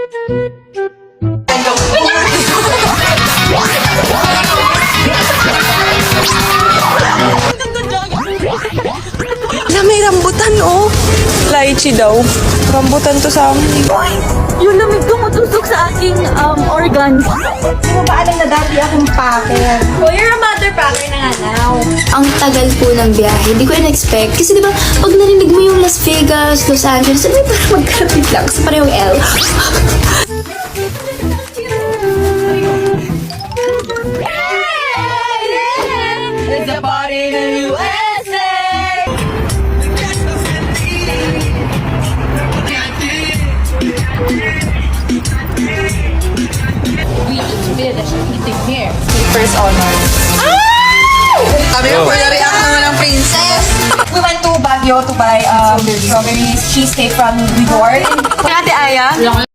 Na may rambutan, oh. Lychee daw. Rambutan to sa amin. Yung lamig tumutusok sa aking organs. Hindi mo ba alam na dati akong packer? Oh, you're a mother packer na nga now. Ang tagal po ng biyahe. Hindi ko in-expect. Kasi di ba, pag narinig mo yung Las Vegas, Los Angeles, sabi parang magkalapit lang. Kasi parehong L. It's a party in the USA. First honor. Kami yung react naman ng princess. We went to Baguio to buy strawberries cheesecake from New York. Ate Aya?